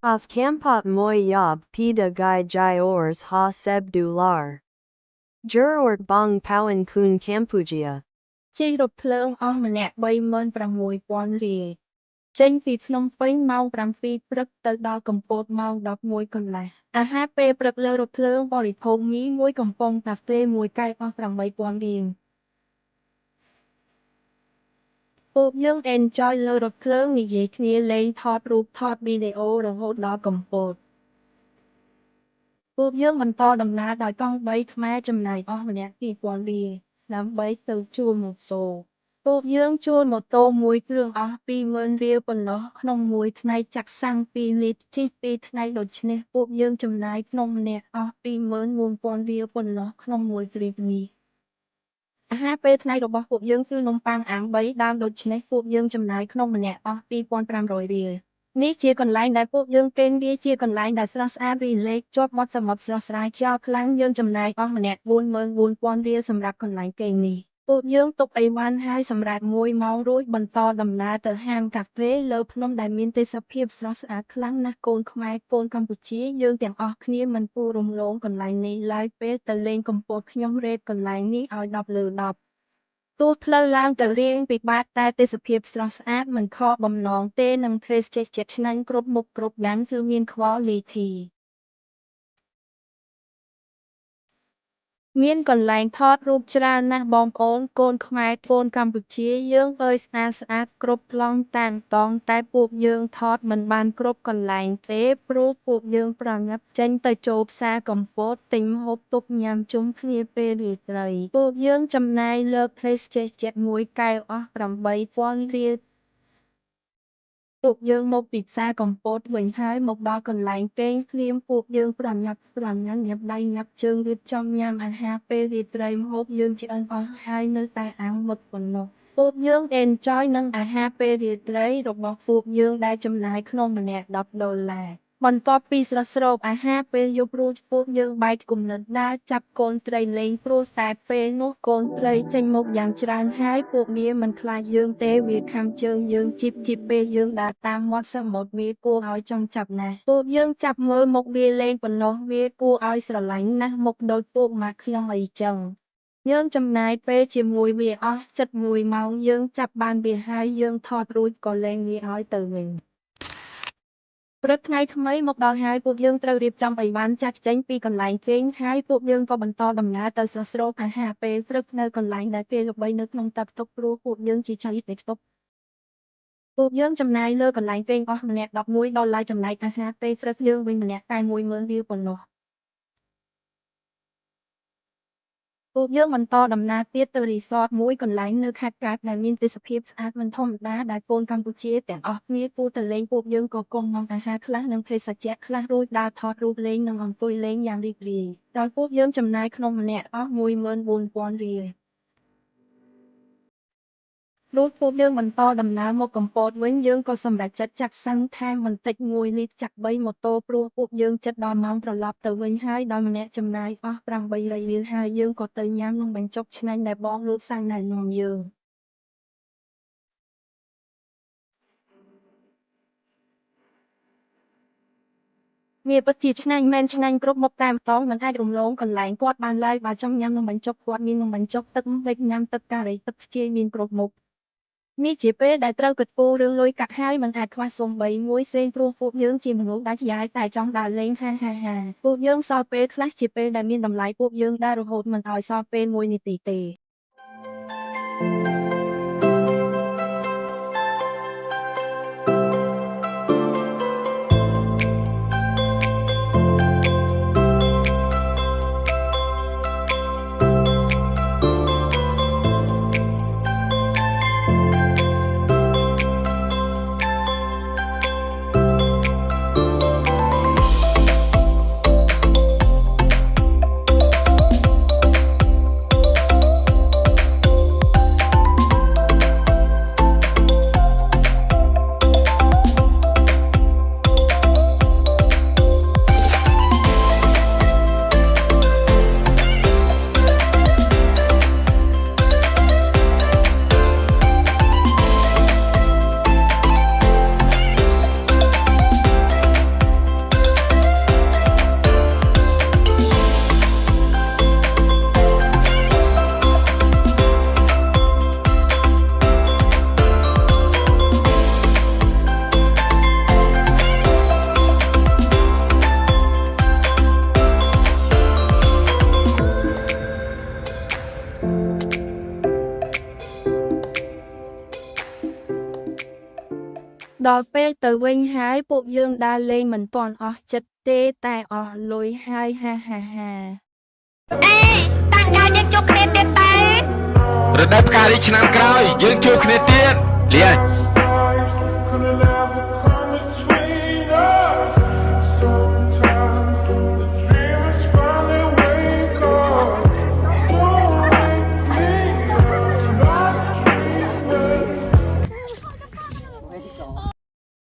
Of Kampot Moy Yob Pida Gai Jai Ors Ha Seb Dular. Jur Ort Bong Powan Kun Kampugia. ជិះរថភ្លើងអស់ម្នាក់36,000រៀលចេញពីភ្នំពេញម៉ោង7ព្រឹកទៅដល់កំពតម៉ោង11កន្លះអាហារពេលព្រឹកលើរថភ្លើងបរិភោគមីមួយកំប៉ុងកាហ្វេមួយកែវអស់8,000រៀលពួកយើង enjoy លើរថភ្លើងនិយាយគ្នាលេងថតរូបថតវីដេអូរហូតដល់កំពតពួកយើងបន្តដំណើរដោយកង់3ខ្មែរចំណាយអស់ម្នាក់2,000រៀលដើម្បីទៅជួលម៉ូតូពួកយើងជួលម៉ូតូមួយគ្រឿងអស់20,000រៀលប៉ុណ្ណោះក្នុងមួយថ្ងៃចាក់សាំង2លីត្រជិះ2ថ្ងៃដូច្នេះពួកយើងចំណាយក្នុងម្នាក់អស់24,000រៀលប៉ុណ្ណោះក្នុងមួយគ្រានេះអាហារពេលថ្ងៃរបស់ពួកយើងគឺនំប៉័ងអាំង3ដើមដូច្នេះពួកយើងចំណាយក្នុងម្នាក់អស់2,500រៀលនេះជាកន្លែងដែលពួកយើងគេងវាជាកន្លែងដែលស្រស់ស្អាតរីលេកជាប់មាត់សមុទ្រស្រស់ស្រាយខ្យល់ខ្លាំងយើងចំណាយអស់ម្នាក់44,000រៀលសម្រាប់កន្លែងគេងនេះពួកយើងទុកអីវ៉ាន់ហើយសម្រាប់1ម៉ោងរួចបន្តដំណើរទៅហាងកាហ្វេលើភ្នំដែលមានទេសភាពស្រស់ស្អាតខ្លាំងណាស់កូនខ្មែរកូនកម្ពុជាយើងទាំងអស់គ្នាមិនគួររំលងកន្លែងនេះឡើយពេលទៅលេងកំពតខ្ញុំរេតកន្លែងនេះឲ្យ10លើ10ទោះផ្លូវឡើងទៅរៀងពិបាកតែទេសភាពស្រស់ស្អាតមិនខកបំណងទេនិងភេសជ្ជៈចិត្តឆ្ងាញ់គ្រប់មុខគ្រប់យ៉ាងគឺមាន quality មានកន្លែងថតរូបច្រើនណាស់បងប្អូនកូនខ្មែរកូនកម្ពុជាយើងអើយស្អាតគ្រប់ប្លង់តាំងតងតែពួកយើងថតមិនបានគ្រប់កន្លែងទេព្រោះពួកយើងប្រញាប់ចេញទៅចូលផ្សារកំពតទិញម្ហូបទុកញ៉ាំជុំគ្នាពេលរាត្រីពួកយើងចំណាយលើភេសជ្ជៈមួយកែវអស់8,000រៀលពួកយើងមកពីផ្សារកំពតវិញហើយមកដល់កន្លែងគេងភ្លាមពួកយើងប្រញាប់ញាប់ដៃញាប់ជើងរៀបចំញ៉ាំអាហារពេលរាត្រីម្ហូបយើងឆ្អិនអស់ហើយនៅតែអាំងមុតប៉ុណ្ណោះពួកយើង enjoy នឹងអាហារពេលរាត្រីរបស់ពួកយើងដែលចំណាយក្នុងម្នាក់$10បន្ទាប់ពីស្រស់ស្រូបអាហារពេលយប់រួចពួកយើងបែកគំនិតដើរចាប់កូនត្រីលេងព្រោះតែពេលនោះកូនត្រីចេញមកយ៉ាងច្រើនហើយពួកវាមិនខ្លាចយើងទេវាខាំជើងយើងជីបពេលយើងដើរតាមមាត់សមុទ្រវាគួរឲ្យចង់ចាប់ណាស់ពួកយើងចាប់មើលមុខវាលេងប៉ុណ្ណោះវាគួរឲ្យស្រឡាញ់ណាស់មុខដូចពួកម៉ាក់ខ្ញុំអីចឹងយើងចំណាយពេលជាមួយវាអស់ជិត1ម៉ោងយើងចាប់បានវាហើយយើងថតរួចក៏លែងវាឲ្យទៅវិញព្រឹកថ្ងៃថ្មីមកដល់ហើយពួកយើងត្រូវរៀបចំអីវ៉ាន់ចាស់ចេញពីកន្លែងគេងហើយពួកយើងក៏បន្តដំណើរទៅស្រស់ស្រូបអាហារពេលព្រឹកនៅកន្លែងដែលគេល្បីនៅក្នុងទឹកទុកព្រោះពួកយើងជាចៅទេទុកពួកយើងចំណាយលើកន្លែងគេងអស់ម្នាក់$11ចំណែកអាហារពេលព្រឹកយើងវិញម្នាក់តែ10,000រៀលប៉ុណ្ណោះពួកយើងបន្តដំណើរទៀតទៅរីសតមួយកន្លែងនៅខេត្តកែបដែលមានទេសភាពស្អាតមិនធម្មតាដែលកូនកម្ពុជាទាំងអស់គ្នាគួរទៅលេងពួកយើងក៏កុំងអាហារខ្លះនិងភេសជ្ជៈខ្លះរួចដើរថតរូបលេងនិងអង្គុយលេងយ៉ាងរីករាយដោយពួកយើងចំណាយក្នុងម្នាក់អស់14,000រៀលរួចពួកយើងបន្តដំណើរមកកំពតវិញយើងក៏សម្រេចចិត្តចាក់សាំងថែមបន្តិច1លីត្រចាក់3ម៉ូតូព្រោះពួកយើងចិត្តដល់ម៉ោងត្រឡប់ទៅវិញហើយដោយម្នាក់ចំណាយអស់800រៀលហើយយើងក៏ទៅញ៉ាំនំបញ្ចុកឆ្ងាញ់ដែលបងលូតសាំងណែនាំយើងវាពិតជាឆ្ងាញ់មែនឆ្ងាញ់គ្រប់មុខតែម្ដងមិនអាចរំលងកន្លែងគាត់បានឡើយបើចង់ញ៉ាំនំបញ្ចុកគាត់មាននំបញ្ចុកទឹកម្ហិចញ៉ាំទឹកការីទឹកខ្ជាយមានគ្រប់មុខនេះជាពេលដែលត្រូវគិតគូររឿងលុយកាក់ហើយមិនអាចខ្វះសូម្បីមួយសេនព្រោះពួកយើងជាមនុស្សដាច់យ៉ាយតែចង់ដើរលេងហាពួកយើងសល់ពេលខ្លះជាពេលដែលមានតម្លៃពួកយើងដើររហូតមិនឲ្យសល់ពេល1នាទីទេ ដល់ពេលទៅវិញហើយពួកយើងដើរលេងមិនទាន់អស់ចិត្តទេតែអស់លុយហើយហាហាហា អេតាំងកាលយើងជួបគ្នាទៀតទៅ រដូវផ្ការីកឆ្នាំក្រោយយើងជួបគ្នាទៀតលា